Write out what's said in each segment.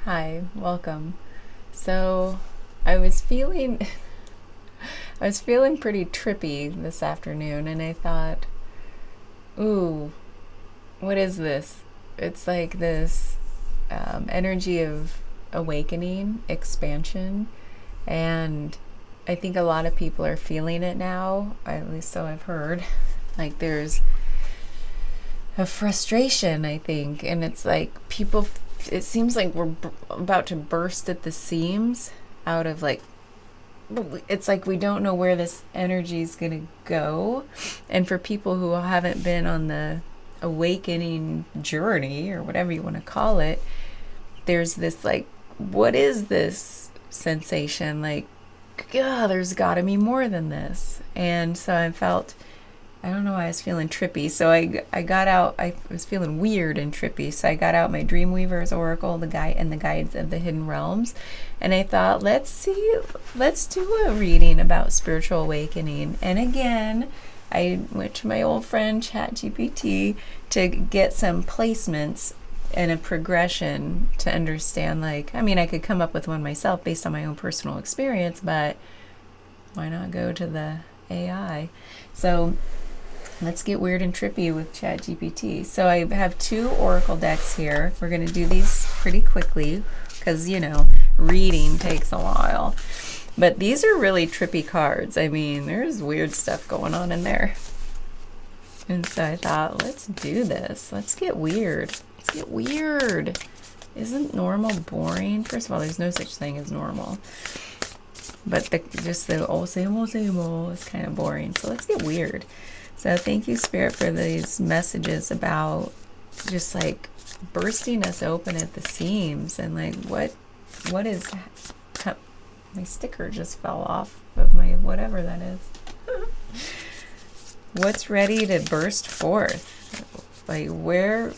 Hi, welcome. So, I was feeling I was feeling pretty trippy this afternoon and I thought, "Ooh, what is this?" It's like this energy of awakening, expansion, and I think a lot of people are feeling it now, at least so I've heard. Like there's a frustration, I think, and it's like people it seems like we're about to burst at the seams out of like it's like we don't know where this energy is going to go. And for people who haven't been on the awakening journey or whatever you want to call it, there's this like, what is this sensation? Like, there's got to be more than this. And so I felt, I don't know why I was feeling trippy. So I got out, I was feeling weird and trippy. So I got out my Dreamweaver's Oracle, the guide, and the Guides of the Hidden Realms. And I thought, let's do a reading about spiritual awakening. And again, I went to my old friend ChatGPT to get some placements and a progression to understand, like, I mean, I could come up with one myself based on my own personal experience, but why not go to the AI? So let's get weird and trippy with ChatGPT. So I have two Oracle decks here. We're going to do these pretty quickly because, reading takes a while. But these are really trippy cards. I mean, there's weird stuff going on in there. And so I thought, let's do this. Let's get weird. Let's get weird. Isn't normal boring? First of all, there's no such thing as normal. But just the old same old is kind of boring. So let's get weird. So thank you, Spirit, for these messages about just like bursting us open at the seams and like what is my sticker just fell off of my whatever that is. What's ready to burst forth? Like where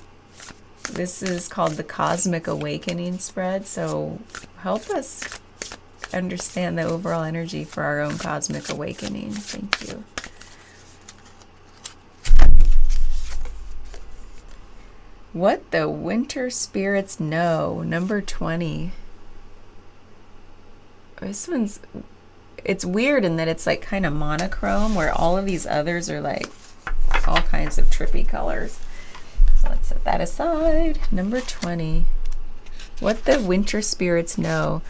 this is called the Cosmic Awakening spread. So help us understand the overall energy for our own cosmic awakening. Thank you. What the winter spirits know, number 20. This one's, it's weird in that it's like kind of monochrome where all of these others are like all kinds of trippy colors. So let's set that aside. Number 20. What the winter spirits know.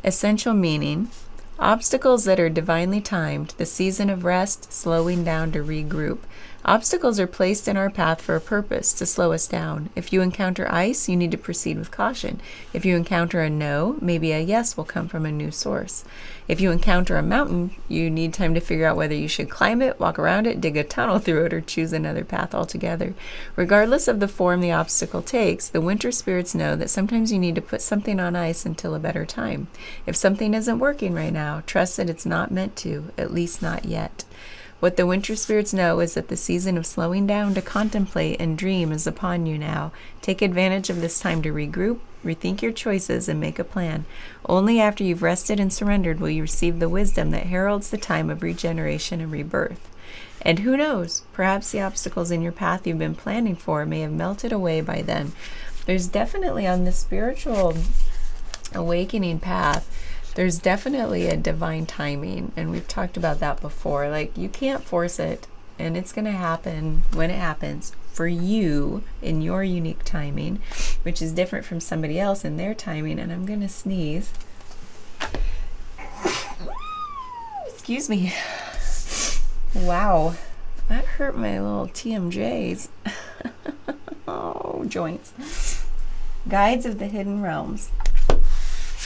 Essential meaning. Obstacles that are divinely timed, the season of rest, slowing down to regroup. Obstacles are placed in our path for a purpose, to slow us down. If you encounter ice, you need to proceed with caution. If you encounter a no, maybe a yes will come from a new source. If you encounter a mountain, you need time to figure out whether you should climb it, walk around it, dig a tunnel through it, or choose another path altogether. Regardless of the form the obstacle takes, the winter spirits know that sometimes you need to put something on ice until a better time. If something isn't working right now, trust that it's not meant to, at least not yet. What the winter spirits know is that the season of slowing down to contemplate and dream is upon you now. Take advantage of this time to regroup, rethink your choices, and make a plan. Only after you've rested and surrendered will you receive the wisdom that heralds the time of regeneration and rebirth. And who knows, perhaps the obstacles in your path you've been planning for may have melted away by then. There's definitely on the spiritual awakening path, there's definitely a divine timing, and we've talked about that before. Like, you can't force it, and it's going to happen when it happens for you in your unique timing, which is different from somebody else in their timing. And I'm going to sneeze. Excuse me. Wow, that hurt my little TMJs. Oh, joints. Guides of the Hidden Realms.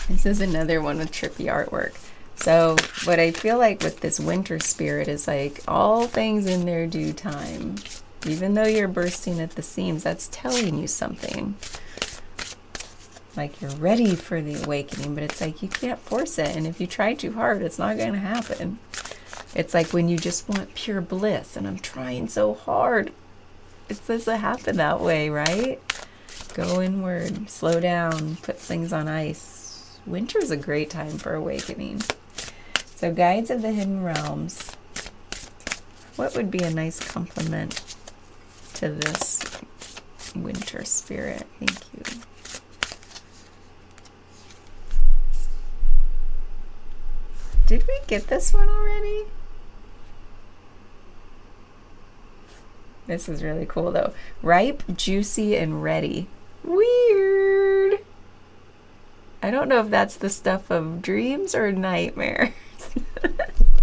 This is another one with trippy artwork. So what I feel like with this winter spirit is like all things in their due time. Even though you're bursting at the seams, that's telling you something. Like you're ready for the awakening, but it's like you can't force it. And if you try too hard, it's not going to happen. It's like when you just want pure bliss and I'm trying so hard. It doesn't happen that way, right? Go inward, slow down, put things on ice. Winter is a great time for awakening. So Guides of the Hidden Realms. What would be a nice compliment to this winter spirit? Thank you. Did we get this one already? This is really cool though. Ripe, juicy, and ready. Weird. I don't know if that's the stuff of dreams or nightmares.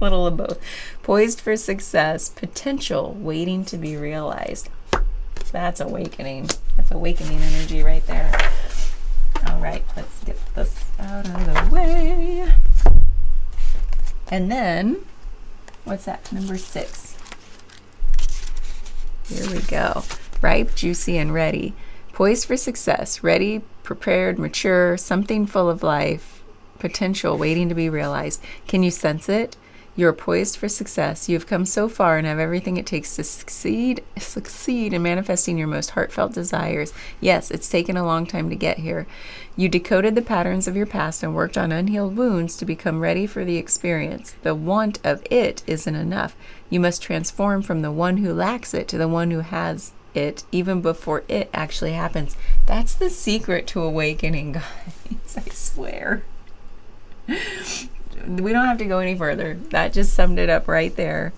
Little of both. Poised for success, potential waiting to be realized. That's awakening. That's awakening energy right there. All right, let's get this out of the way. And then, what's that? Number 6. Here we go. Ripe, juicy, and ready. Poised for success, ready, prepared, mature, something full of life, potential waiting to be realized. Can you sense it? You're poised for success. You have come so far and have everything it takes to succeed in manifesting your most heartfelt desires. Yes, it's taken a long time to get here. You decoded the patterns of your past and worked on unhealed wounds to become ready for the experience. The want of it isn't enough. You must transform from the one who lacks it to the one who has it, even before it actually happens. That's the secret to awakening, guys. I swear. We don't have to go any further. That just summed it up right there.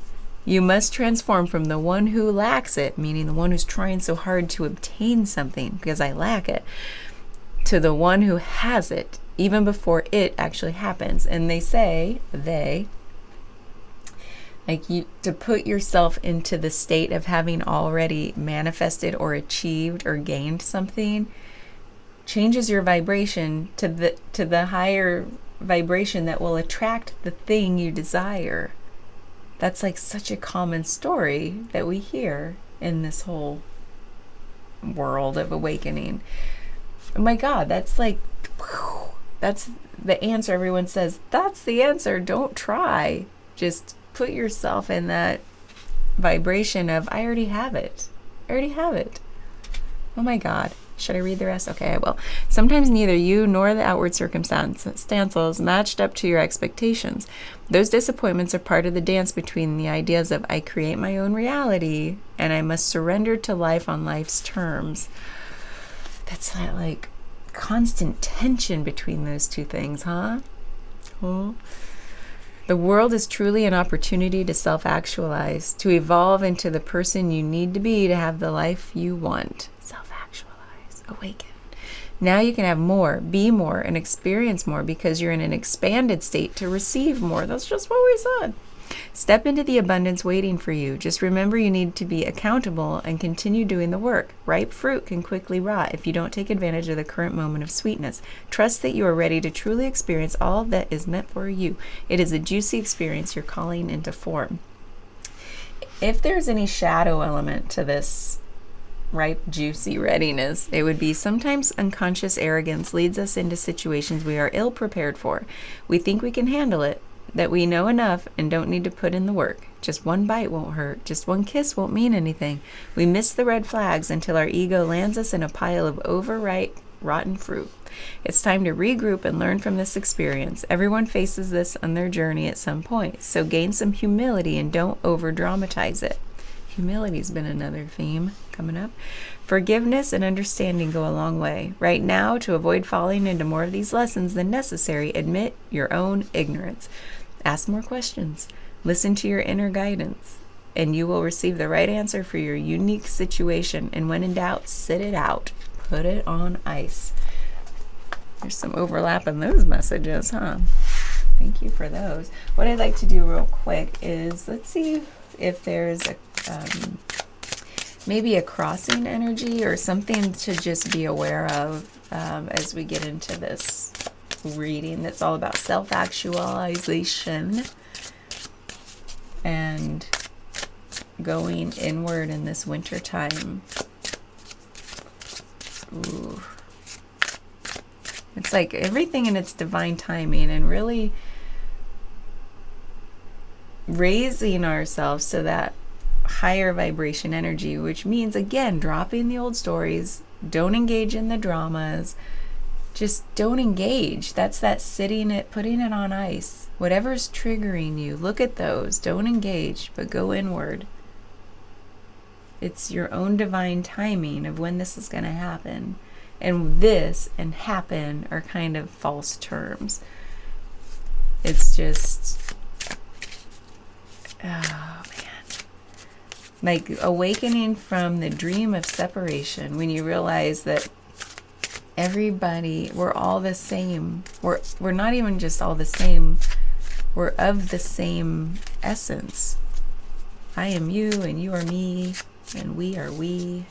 You must transform from the one who lacks it, meaning the one who's trying so hard to obtain something because I lack it, to the one who has it, even before it actually happens. And they say, like, you to put yourself into the state of having already manifested or achieved or gained something changes your vibration to the higher vibration that will attract the thing you desire. That's like such a common story that we hear in this whole world of awakening. Oh my God, that's like, that's the answer. Everyone says, that's the answer. Don't try. Just put yourself in that vibration of, I already have it. I already have it. Oh my God. Should I read the rest? Okay, I will. Sometimes neither you nor the outward circumstances matched up to your expectations. Those disappointments are part of the dance between the ideas of I create my own reality and I must surrender to life on life's terms. That's that like constant tension between those two things, huh? Oh. The world is truly an opportunity to self-actualize, to evolve into the person you need to be to have the life you want. Awaken. Now you can have more, be more, and experience more because you're in an expanded state to receive more. That's just what we said. Step into the abundance waiting for you. Just remember you need to be accountable and continue doing the work. Ripe fruit can quickly rot if you don't take advantage of the current moment of sweetness. Trust that you are ready to truly experience all that is meant for you. It is a juicy experience you're calling into form. If there's any shadow element to this ripe, juicy readiness, it would be sometimes unconscious arrogance leads us into situations we are ill prepared for. We think we can handle it, that we know enough and don't need to put in the work. Just one bite won't hurt. Just one kiss won't mean anything. We miss the red flags until our ego lands us in a pile of overripe, rotten fruit. It's time to regroup and learn from this experience. Everyone faces this on their journey at some point, so gain some humility and don't over-dramatize it. Humility's been another theme coming up. Forgiveness and understanding go a long way. Right now, to avoid falling into more of these lessons than necessary, admit your own ignorance. Ask more questions. Listen to your inner guidance, and you will receive the right answer for your unique situation. And when in doubt, sit it out. Put it on ice. There's some overlap in those messages, huh? Thank you for those. What I'd like to do real quick is, let's see if there's a maybe a crossing energy or something to just be aware of as we get into this reading that's all about self-actualization and going inward in this winter time. Ooh. It's like everything in its divine timing and really raising ourselves to that higher vibration energy, which means, again, dropping the old stories. Don't engage in the dramas. Just don't engage. That's that sitting it, putting it on ice. Whatever's triggering you, look at those. Don't engage, but go inward. It's your own divine timing of when this is going to happen. And this and happen are kind of false terms. It's just oh man, like awakening from the dream of separation, when you realize that everybody, we're all the same. We're not even just all the same, we're of the same essence. I am you and you are me and we are we.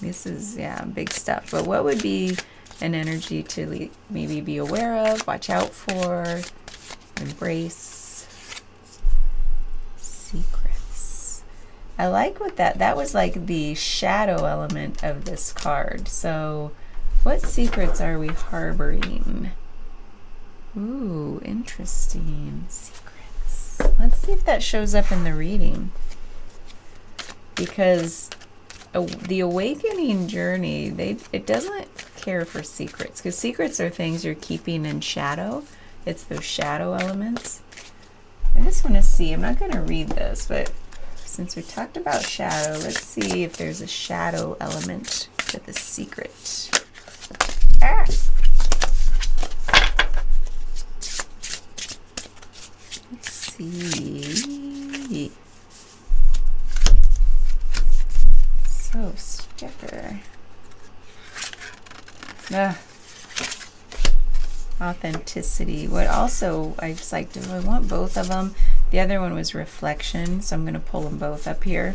This is, yeah, big stuff. But what would be an energy to maybe be aware of, watch out for, embrace? Secrets. I like what that was like the shadow element of this card. So what secrets are we harboring? Ooh, interesting. Secrets. Let's see if that shows up in the reading. Because the awakening journey, it doesn't care for secrets, because secrets are things you're keeping in shadow. It's those shadow elements. I just want to see, I'm not going to read this, but since we talked about shadow, let's see if there's a shadow element to the secret. Ah! Let's see. So sticker. Authenticity. What also, I just like, do I want both of them? The other one was reflection, so I'm going to pull them both up here.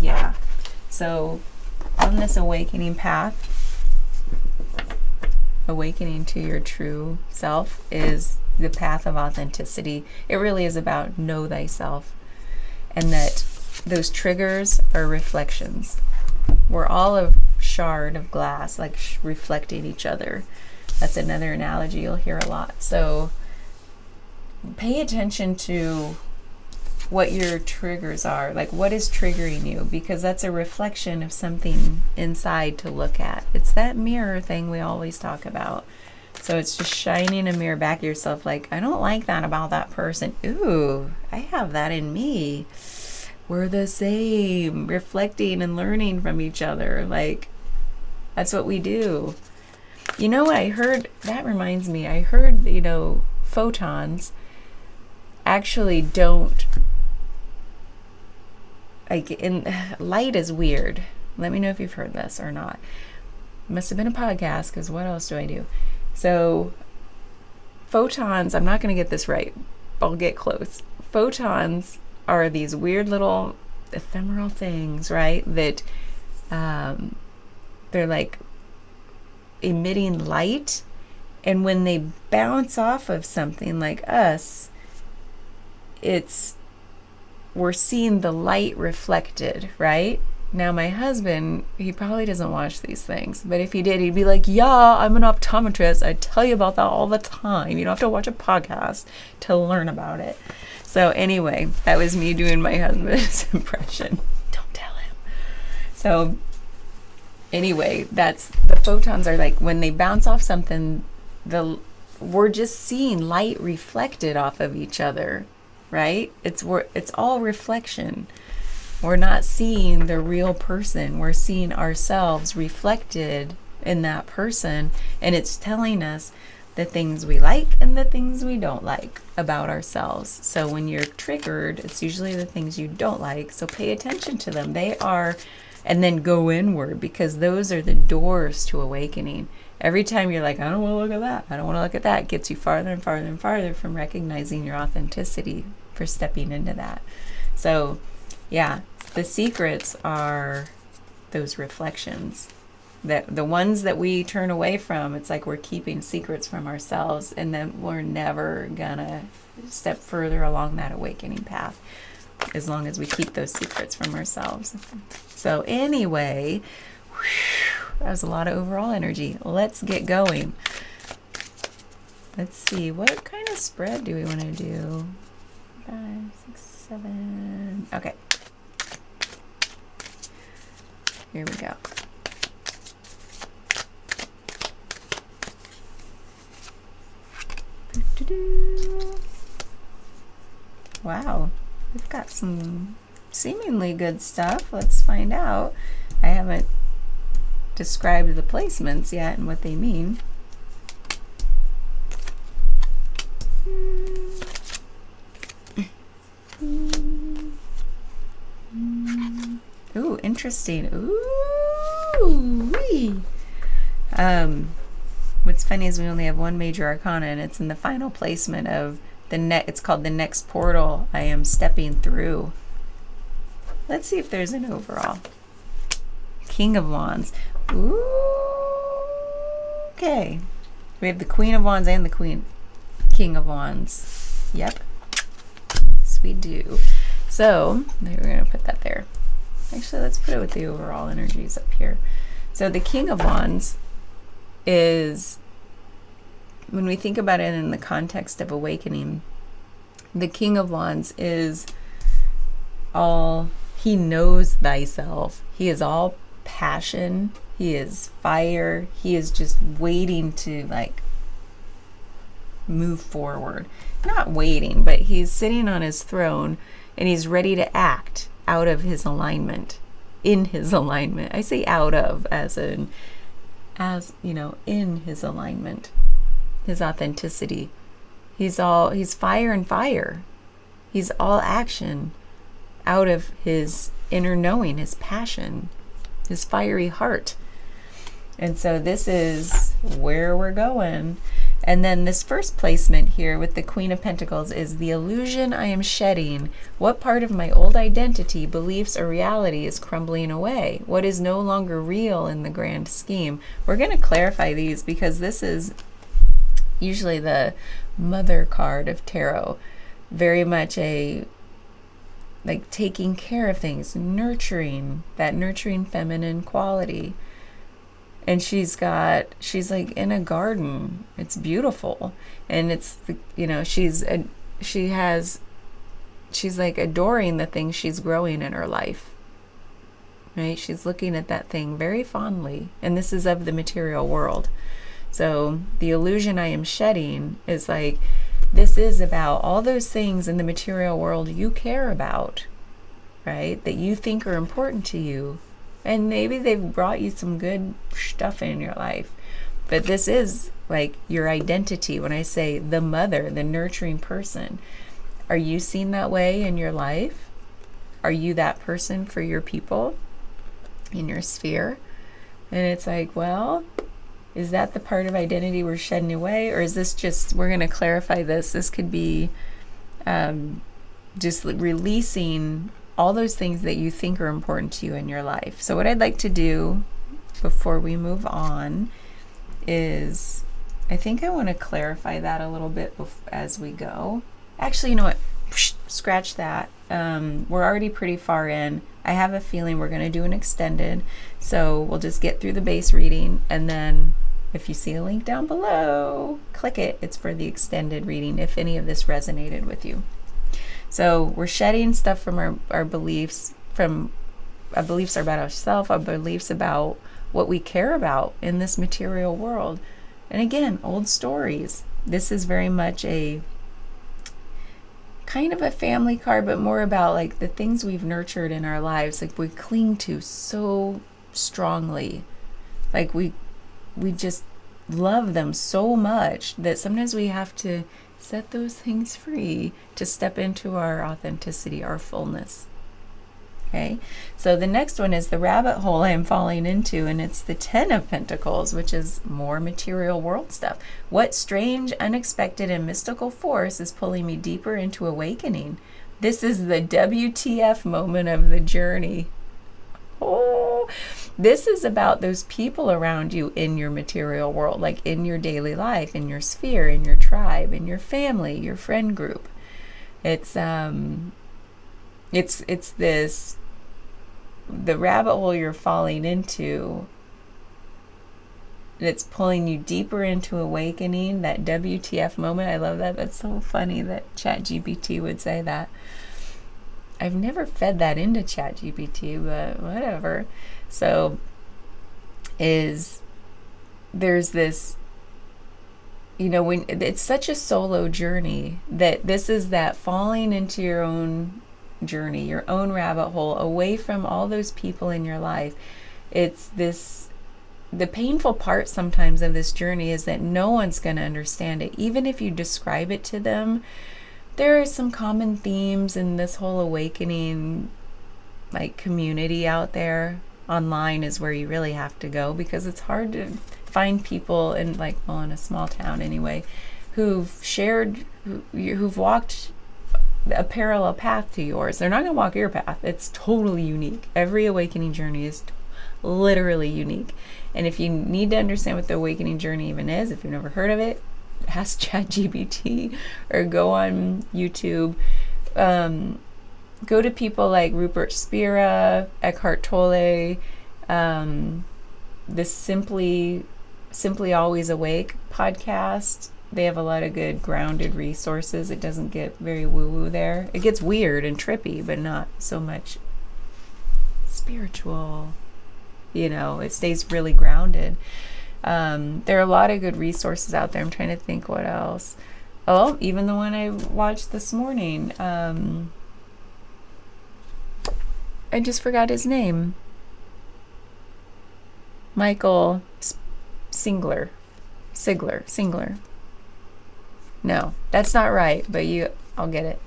Yeah. So on this awakening path, awakening to your true self is the path of authenticity. It really is about know thyself, and that those triggers are reflections. We're all a shard of glass, like reflecting each other. That's another analogy you'll hear a lot. So pay attention to what your triggers are, like what is triggering you, because that's a reflection of something inside to look at. It's that mirror thing we always talk about. So it's just shining a mirror back at yourself, like, I don't like that about that person. Ooh, I have that in me. We're the same, reflecting and learning from each other. Like, that's what we do. You know what I heard? That reminds me, I heard, photons actually don't, like, light is weird. Let me know if you've heard this or not. Must have been a podcast, because what else do I do? So photons, I'm not going to get this right. I'll get close. Photons are these weird little ephemeral things, right? That they're like emitting light. And when they bounce off of something like us, we're seeing the light reflected, right? Now, my husband, he probably doesn't watch these things, but if he did, he'd be like, yeah, I'm an optometrist. I tell you about that all the time. You don't have to watch a podcast to learn about it. So anyway, that was me doing my husband's impression. Don't tell him. So anyway, that's, the photons are like, when they bounce off something, we're just seeing light reflected off of each other, right? It's all reflection. We're not seeing the real person. We're seeing ourselves reflected in that person, and it's telling us the things we like and the things we don't like about ourselves. So when you're triggered, it's usually the things you don't like. So pay attention to them. They are, and then go inward, because those are the doors to awakening. Every time you're like, I don't want to look at that, I don't want to look at that, it gets you farther and farther and farther from recognizing your authenticity, for stepping into that. So yeah, the secrets are those reflections. That the ones that we turn away from, it's like we're keeping secrets from ourselves, and then we're never gonna step further along that awakening path as long as we keep those secrets from ourselves. So anyway, that was a lot of overall energy. Let's get going. Let's see, what kind of spread do we want to do? 5, 6, 7. Okay. Here we go. Wow, we've got some seemingly good stuff. Let's find out. I haven't described the placements yet and what they mean. Ooh, interesting. Ooh. What's funny is we only have one major arcana, and it's in the final placement of it's called the next portal I am stepping through. Let's see if there's an overall. King of Wands. Ooh. Okay. We have the Queen of Wands and the King of Wands. Yep. Yes, we do. So, we're going to put that there. Actually, let's put it with the overall energies up here. So the King of Wands is, when we think about it in the context of awakening, the King of Wands is he knows thyself. He is all passion. He is fire. He is just waiting to move forward. Not waiting, but he's sitting on his throne and he's ready to act out of his alignment, in his alignment. I say out of as in his alignment, his authenticity. He's fire and fire. He's all action out of his inner knowing, his passion, his fiery heart. And so this is where we're going. And then this first placement here with the Queen of Pentacles is the illusion I am shedding. What part of my old identity, beliefs, or reality is crumbling away? What is no longer real in the grand scheme? We're going to clarify these because this is usually the mother card of tarot. Very much taking care of things, nurturing, that nurturing feminine quality. And she's in a garden. It's beautiful. And it's, she's adoring the things she's growing in her life. Right? She's looking at that thing very fondly. And this is of the material world. So the illusion I am shedding is this is about all those things in the material world you care about, right? That you think are important to you. And maybe they've brought you some good stuff in your life. But this is your identity. When I say the mother, the nurturing person, are you seen that way in your life? Are you that person for your people in your sphere? And it's is that the part of identity we're shedding away? Or is this just, we're going to clarify this. This could be just releasing all those things that you think are important to you in your life. So what I'd like to do before we move on is, I think I want to clarify that a little bit as we go. Actually, you know what? Scratch that. We're already pretty far in. I have a feeling we're going to do an extended. So we'll just get through the base reading, and then if you see a link down below, click it. It's for the extended reading if any of this resonated with you. So we're shedding stuff from our beliefs, from our beliefs about ourselves, our beliefs about what we care about in this material world. And again, old stories. This is very much a kind of a family card, but more about the things we've nurtured in our lives. We cling to so strongly. We just love them so much that sometimes we have to set those things free to step into our authenticity, our fullness. Okay, so the next one is the rabbit hole I am falling into, and it's the 10 of Pentacles, which is more material world stuff. What strange, unexpected, and mystical force is pulling me deeper into awakening? This is the WTF moment of the journey. Oh, this is about those people around you in your material world, in your daily life, in your sphere, in your tribe, in your family, your friend group. It's this, the rabbit hole you're falling into, it's pulling you deeper into awakening, that WTF moment. I love that. That's so funny that ChatGPT would say that. I've never fed that into ChatGPT, but whatever. So there's this, when it's such a solo journey, that this is that falling into your own journey, your own rabbit hole, away from all those people in your life. It's this the painful part sometimes of this journey is that no one's going to understand it. Even if you describe it to them, there are some common themes in this whole awakening like community out there. Online is where you really have to go, because it's hard to find people in in a small town anyway, who've walked a parallel path to yours. They're not going to walk your path. It's totally unique. Every awakening journey is literally unique. And if you need to understand what the awakening journey even is, if you've never heard of it, ask ChatGPT or go on YouTube. Go to people like Rupert Spira, Eckhart Tolle, this Simply Always Awake podcast. They have a lot of good grounded resources. It doesn't get very woo-woo there. It gets weird and trippy, but not so much spiritual. It stays really grounded. There are a lot of good resources out there. I'm trying to think what else. Oh, even the one I watched this morning. I just forgot his name. Michael Sigler. No, that's not right, but I'll get it.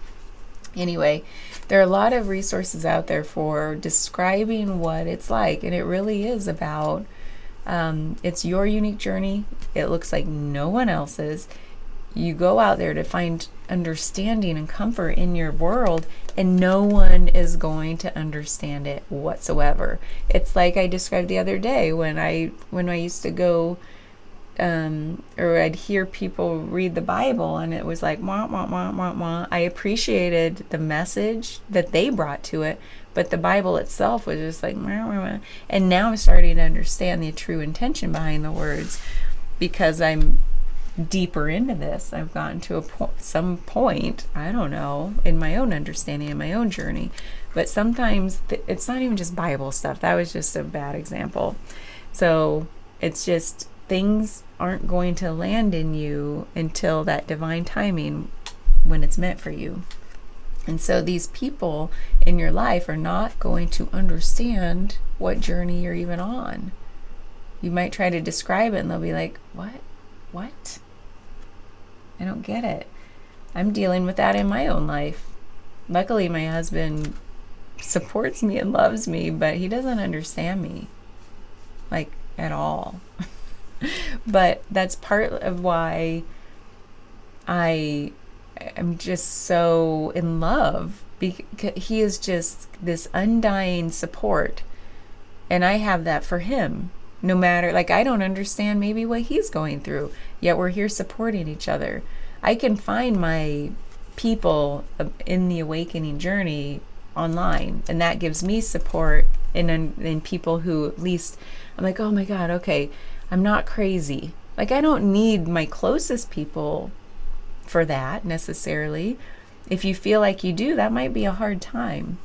Anyway, there are a lot of resources out there for describing what it's like, and it really is about, it's your unique journey. It looks like no one else's. You go out there to find understanding and comfort in your world, and no one is going to understand it whatsoever. It's like I described the other day when I used to go, or I'd hear people read the Bible, and it was like, wah, wah, wah, wah, wah. I appreciated the message that they brought to it, but the Bible itself was just like, wah, wah, wah. And now I'm starting to understand the true intention behind the words, because I'm deeper into this. I've gotten to some point, I don't know, in my own understanding, in my own journey. But sometimes it's not even just Bible stuff. That was just a bad example. So it's just things aren't going to land in you until that divine timing, when it's meant for you. And so these people in your life are not going to understand what journey you're even on. You might try to describe it and they'll be like, what? I don't get it. I'm dealing with that in my own life. Luckily, my husband supports me and loves me, but he doesn't understand me, at all. But that's part of why I am just so in love, because he is just this undying support, and I have that for him. No matter, I don't understand maybe what he's going through, yet we're here supporting each other. I can find my people in the awakening journey online, and that gives me support in people who, at least I'm like, oh my God, okay, I'm not crazy. I don't need my closest people for that necessarily. If you feel like you do, that might be a hard time.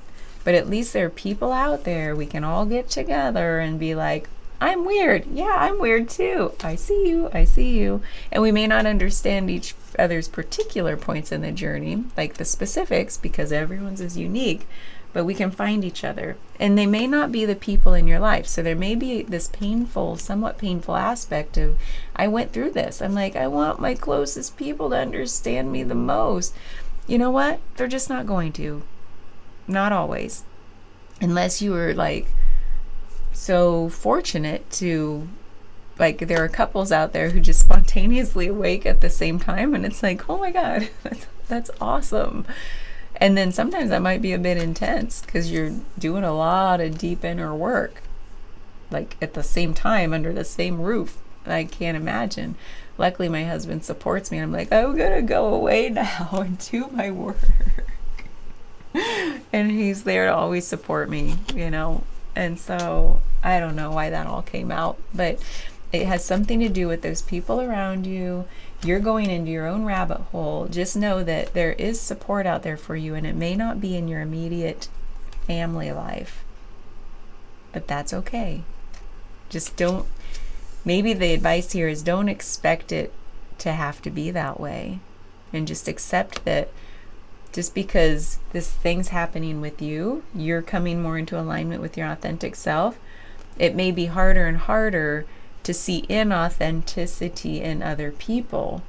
But at least there are people out there we can all get together and be like, I'm weird. Yeah, I'm weird too. I see you. And we may not understand each other's particular points in the journey, like the specifics, because everyone's is unique, but we can find each other. And they may not be the people in your life. So there may be this somewhat painful aspect of, I went through this. I'm like, I want my closest people to understand me the most. You know what? They're just not going to. Not always. Unless you were so fortunate to, there are couples out there who just spontaneously awake at the same time, and it's like, oh my God, that's awesome. And then sometimes that might be a bit intense because you're doing a lot of deep inner work, at the same time under the same roof. I can't imagine. Luckily, my husband supports me. I'm like, I'm gonna go away now and do my work. And he's there to always support me, And so I don't know why that all came out, but it has something to do with those people around you. You're going into your own rabbit hole. Just know that there is support out there for you, and it may not be in your immediate family life, but that's okay. Just maybe the advice here is don't expect it to have to be that way, and just accept that just because this thing's happening with you, you're coming more into alignment with your authentic self. It may be harder and harder to see inauthenticity in other people.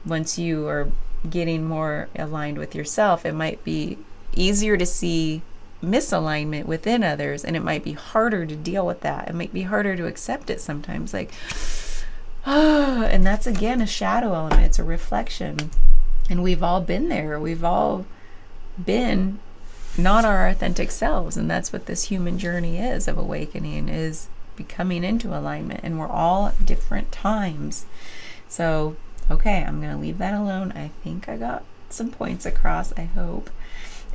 Once you are getting more aligned with yourself, it might be easier to see misalignment within others, and it might be harder to deal with that. It might be harder to accept it sometimes, like, and that's again a shadow element. It's a reflection, and we've all been there. We've all been not our authentic selves, and that's what this human journey is of awakening, is becoming into alignment, and we're all at different times. So okay, I'm going to leave that alone. I think I got some points across, I hope.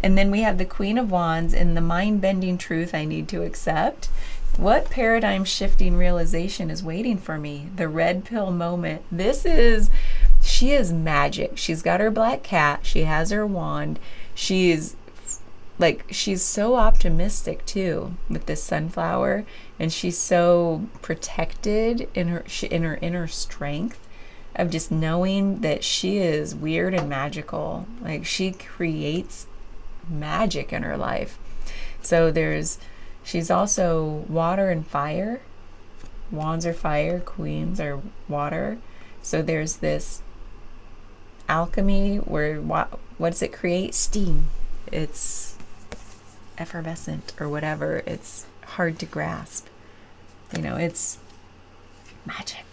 And then we have the Queen of Wands and the mind-bending truth I need to accept. What paradigm shifting realization is waiting for me? The red pill moment. She is magic. She's got her black cat. She has her wand. She's so optimistic too with this sunflower, and she's so protected in her inner strength of just knowing that she is weird and magical. Like, she creates magic in her life. So she's also water and fire. Wands are fire, queens are water. So there's this alchemy where what does it create? Steam. It's effervescent or whatever. It's hard to grasp. It's magic.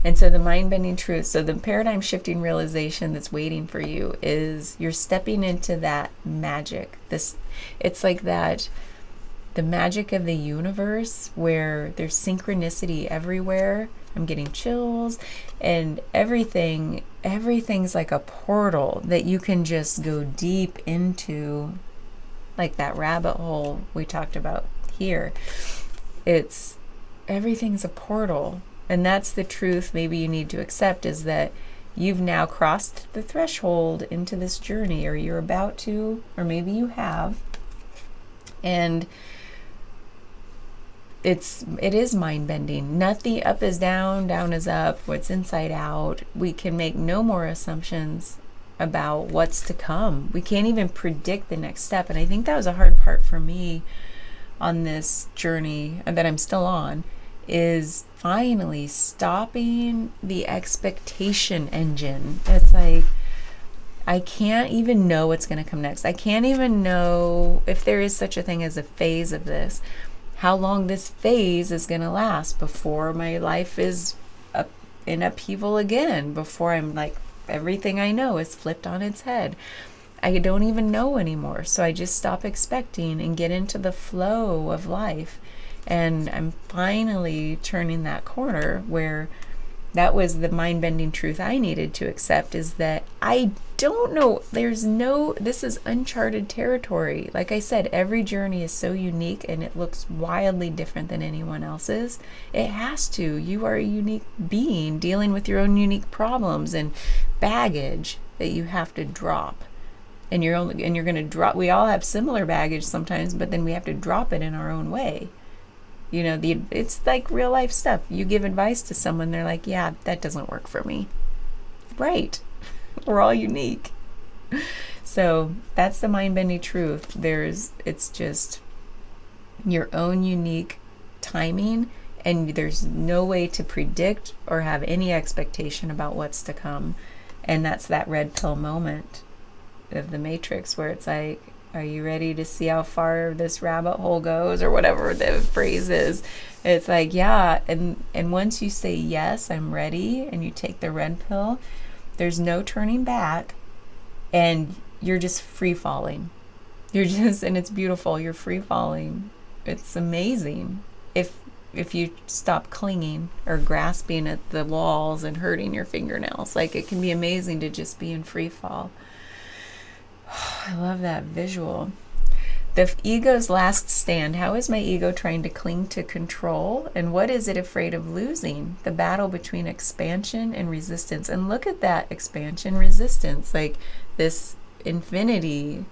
And so the mind-bending truth, so the paradigm-shifting realization that's waiting for you is you're stepping into that magic. It's like that, the magic of the universe, where there's synchronicity everywhere. I'm getting chills, and everything's like a portal that you can just go deep into, like that rabbit hole we talked about here. Everything's a portal. And that's the truth maybe you need to accept, is that you've now crossed the threshold into this journey, or you're about to, or maybe you have. And it is mind-bending. Nothing, up is down, down is up, what's inside out. We can make no more assumptions about what's to come. We can't even predict the next step. And I think that was a hard part for me on this journey that I'm still on, is finally stopping the expectation engine. It's like, I can't even know what's going to come next. I can't even know if there is such a thing as a phase of this, how long this phase is going to last before my life is in upheaval again, before I'm like, everything I know is flipped on its head. I don't even know anymore. So I just stop expecting and get into the flow of life. And I'm finally turning that corner, where that was the mind-bending truth I needed to accept, is that I don't know, this is uncharted territory. Like I said, every journey is so unique, and it looks wildly different than anyone else's. It has to. You are a unique being dealing with your own unique problems and baggage that you have to drop. And you're going to drop. We all have similar baggage sometimes, but then we have to drop it in our own way. It's like real life stuff. You give advice to someone, they're like, yeah, that doesn't work for me. Right. We're all unique. So that's the mind-bending truth. It's just your own unique timing, and there's no way to predict or have any expectation about what's to come. And that's that red pill moment of the Matrix, where it's like, are you ready to see how far this rabbit hole goes, or whatever the phrase is? It's like, yeah. And once you say, yes, I'm ready, and you take the red pill, there's no turning back, and you're just free falling. And it's beautiful. You're free falling. It's amazing. If you stop clinging or grasping at the walls and hurting your fingernails, like, it can be amazing to just be in free fall. I love that visual. The ego's last stand. How is my ego trying to cling to control? And what is it afraid of losing? The battle between expansion and resistance. And look at that expansion, resistance. Like this infinity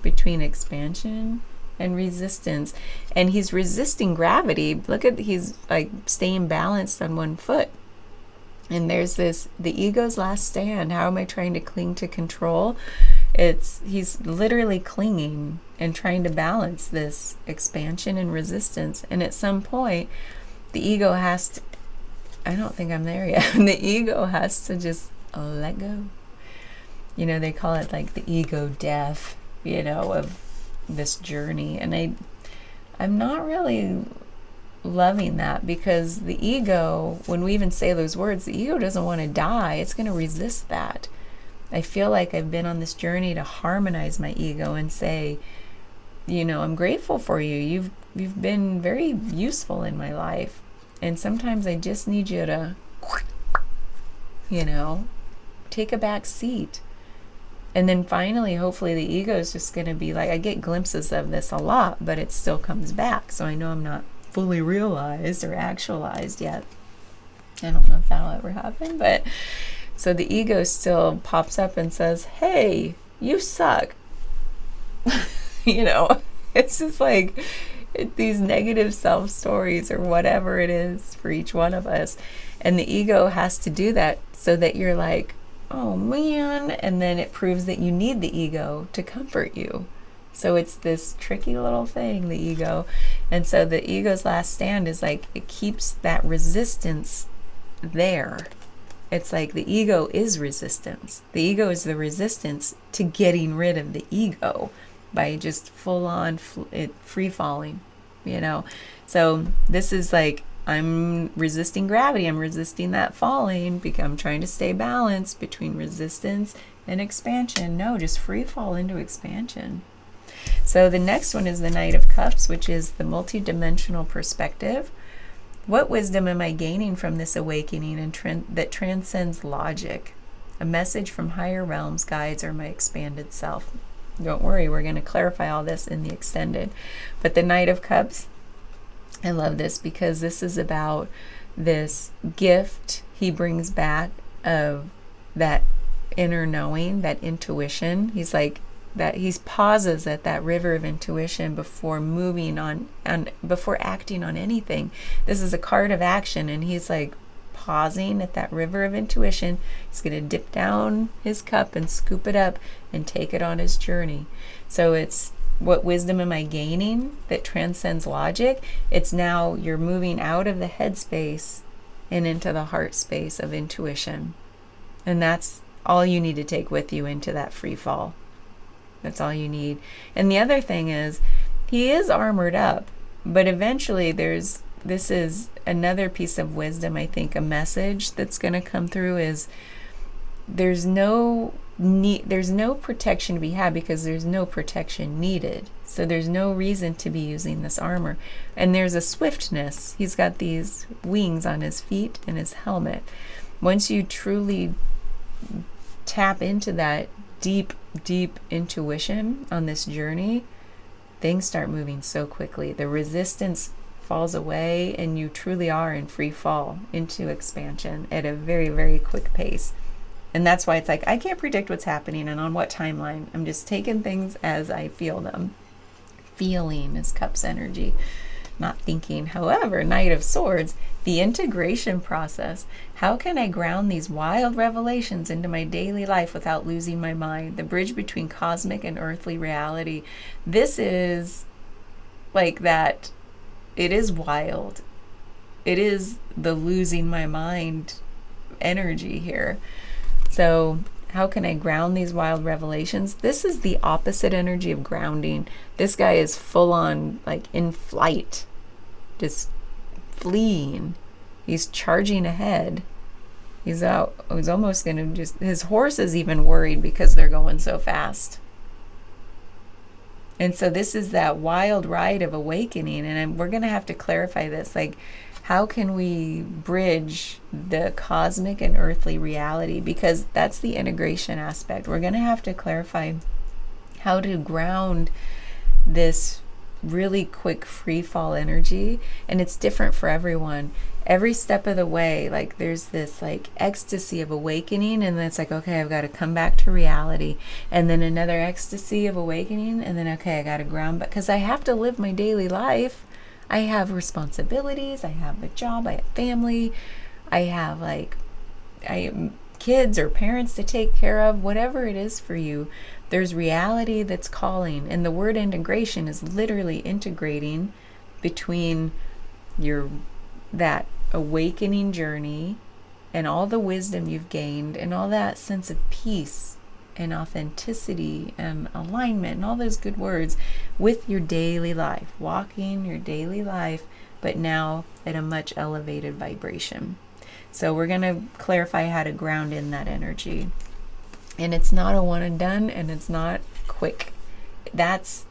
between expansion and resistance. And he's resisting gravity. He's like staying balanced on one foot. And there's the ego's last stand. How am I trying to cling to control? He's literally clinging and trying to balance this expansion and resistance. And at some point, the ego has to, I don't think I'm there yet. The ego has to just let go. They call it like the ego death, of this journey. And I'm not really loving that, because the ego, when we even say those words, the ego doesn't want to die. It's going to resist that. I feel like I've been on this journey to harmonize my ego and say, I'm grateful for you. You've been very useful in my life. And sometimes I just need you to, take a back seat. And then finally, hopefully the ego is just going to be like, I get glimpses of this a lot, but it still comes back. So I know I'm not fully realized or actualized yet. I don't know if that'll ever happen, but so the ego still pops up and says, hey, you suck. It's just like these negative self-stories or whatever it is for each one of us. And the ego has to do that so that you're like, oh man, and then it proves that you need the ego to comfort you. So it's this tricky little thing, the ego. And so the ego's last stand is like, it keeps that resistance there. It's like the ego is resistance. The ego is the resistance to getting rid of the ego by just full on free falling, So this is like, I'm resisting gravity. I'm resisting that falling because I'm trying to stay balanced between resistance and expansion. No, just free fall into expansion. So the next one is the Knight of Cups, which is the multidimensional perspective. What wisdom am I gaining from this awakening and that transcends logic? A message from higher realms, guides, or my expanded self. Don't worry, we're going to clarify all this in the extended. But the Knight of Cups, I love this because this is about this gift he brings back of that inner knowing, that intuition. He's like that. He pauses at that river of intuition before moving on before acting on anything. This is a card of action, and he's like pausing at that river of intuition. He's going to dip down his cup and scoop it up and take it on his journey. So it's, what wisdom am I gaining that transcends logic? It's now you're moving out of the head space and into the heart space of intuition. And that's all you need to take with you into that free fall. That's all you need. And the other thing is, he is armored up, but eventually this is another piece of wisdom, I think, a message that's going to come through is there's no protection to be had because there's no protection needed. So there's no reason to be using this armor. And there's a swiftness. He's got these wings on his feet and his helmet. Once you truly tap into that deep, deep intuition on this journey, things start moving so quickly. The resistance falls away and you truly are in free fall into expansion at a very, very quick pace. And that's why it's like, I can't predict what's happening and on what timeline. I'm just taking things as I feel them. Feeling is Cups energy, not thinking. However, Knight of Swords, the integration process. How can I ground these wild revelations into my daily life without losing my mind? The bridge between cosmic and earthly reality. This is like that. It is wild. It is the losing my mind energy here. So how can I ground these wild revelations? This is the opposite energy of grounding. This guy is full on like in flight, just fleeing. He's charging ahead. He's almost going to just, his horse is even worried because they're going so fast. And so this is that wild ride of awakening. And we're going to have to clarify this. Like, how can we bridge the cosmic and earthly reality? Because that's the integration aspect. We're going to have to clarify how to ground this really quick free fall energy. And it's different for everyone. Every step of the way, like there's this like ecstasy of awakening, and then it's like, okay, I've got to come back to reality, and then another ecstasy of awakening, and then okay, I got to ground, because I have to live my daily life. I have responsibilities, I have a job, I have family, I have kids or parents to take care of, whatever it is for you. There's reality that's calling, and the word integration is literally integrating between your that awakening journey and all the wisdom you've gained and all that sense of peace and authenticity and alignment and all those good words with your daily life, walking your daily life, but now at a much elevated vibration. So we're going to clarify how to ground in that energy. And it's not a one and done, and it's not quick. That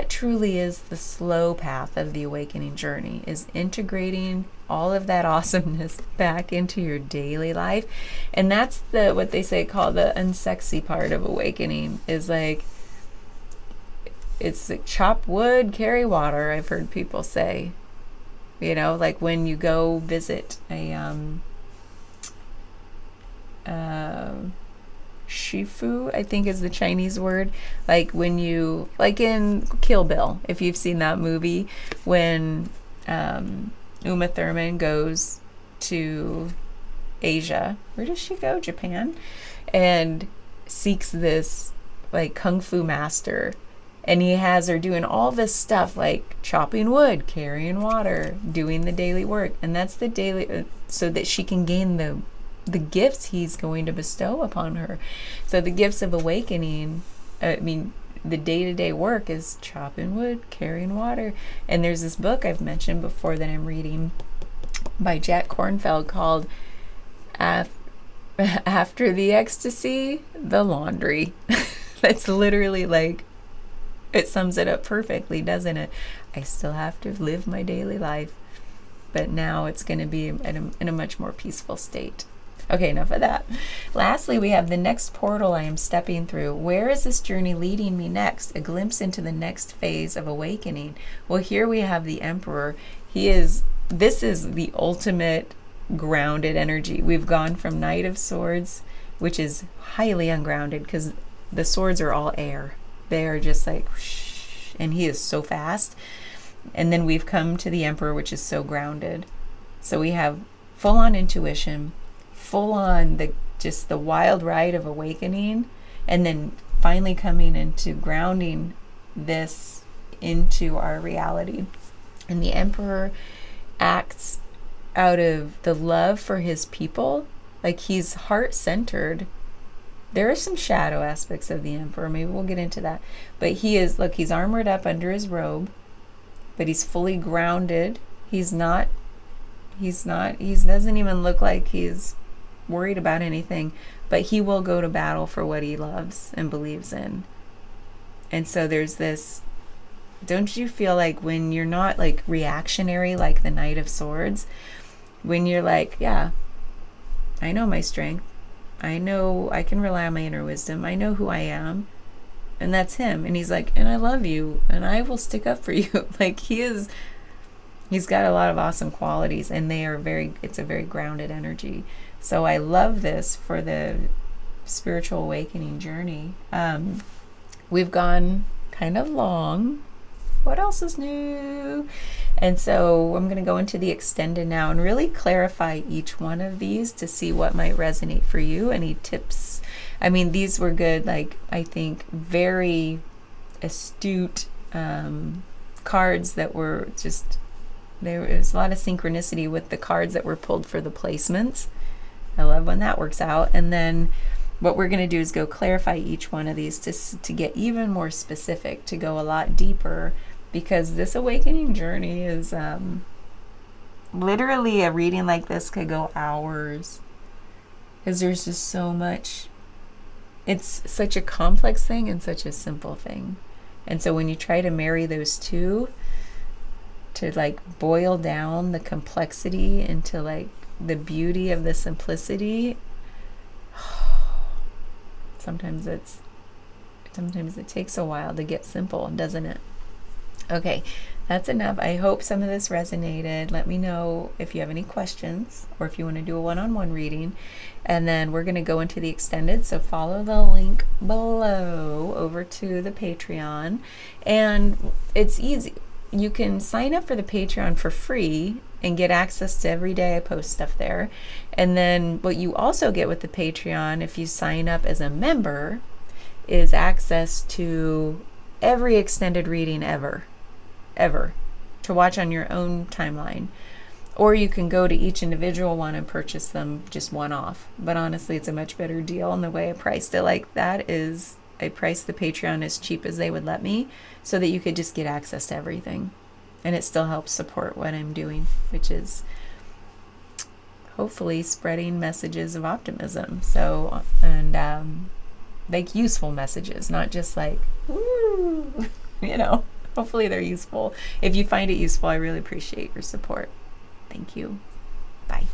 truly is the slow path of the awakening journey, is integrating all of that awesomeness back into your daily life. And that's what they say called the unsexy part of awakening, is like, it's like chop wood, carry water, I've heard people say. You know, like when you go visit a shifu, I think is the Chinese word. Like when you, like in Kill Bill, if you've seen that movie, when Uma Thurman goes to Asia, where does she go? Japan, and seeks this like kung fu master, and he has her doing all this stuff like chopping wood, carrying water, doing the daily work, and that's the daily, so that she can gain the gifts he's going to bestow upon her. So the gifts of awakening, the day-to-day work is chopping wood, carrying water. And there's this book I've mentioned before that I'm reading by Jack Kornfield called After the Ecstasy, the Laundry. That's literally like, it sums it up perfectly, doesn't it? I still have to live my daily life, but now it's going to be in a much more peaceful state. Okay, enough of that. Lastly, we have the next portal I am stepping through. Where is this journey leading me next? A glimpse into the next phase of awakening. Well, here we have the Emperor. This is the ultimate grounded energy. We've gone from Knight of Swords, which is highly ungrounded because the swords are all air. They are just like, whoosh, and he is so fast. And then we've come to the Emperor, which is so grounded. So we have full-on intuition, full-on the wild ride of awakening, and then finally coming into grounding this into our reality. And the Emperor acts out of the love for his people, like he's heart-centered. There are some shadow aspects of the Emperor. Maybe we'll get into that. But he's armored up under his robe, but he's fully grounded. He doesn't even look like he's worried about anything, but he will go to battle for what he loves and believes in. And so there's this, don't you feel like when you're not like reactionary like the Knight of Swords, when you're like, yeah, I know my strength. I know I can rely on my inner wisdom. I know who I am. And that's him. And he's like, and I love you and I will stick up for you. Like he's got a lot of awesome qualities, and it's a very grounded energy. So I love this for the spiritual awakening journey. We've gone kind of long. What else is new? And so I'm going to go into the extended now and really clarify each one of these to see what might resonate for you. Any tips? I mean, these were good, like, I think very astute cards that were just, there was a lot of synchronicity with the cards that were pulled for the placements. I love when that works out. And then what we're going to do is go clarify each one of these to get even more specific, to go a lot deeper, because this awakening journey is literally, a reading like this could go hours, because there's just so much. It's such a complex thing and such a simple thing. And so when you try to marry those two, to like boil down the complexity into like the beauty of the simplicity, sometimes it takes a while to get simple, doesn't it? Okay, that's enough. I hope some of this resonated. Let me know if you have any questions or if you want to do a one-on-one reading. And then we're going to go into the extended. So follow the link below over to the Patreon. And it's easy. You can sign up for the Patreon for free and get access to every day I post stuff there. And then what you also get with the Patreon, if you sign up as a member, is access to every extended reading ever. to watch on your own timeline. Or you can go to each individual one and purchase them just one off. But honestly, it's a much better deal. And the way I priced it like that is I priced the Patreon as cheap as they would let me so that you could just get access to everything. And it still helps support what I'm doing, which is hopefully spreading messages of optimism. So, and like useful messages, not just like, woo, hopefully they're useful. If you find it useful, I really appreciate your support. Thank you. Bye.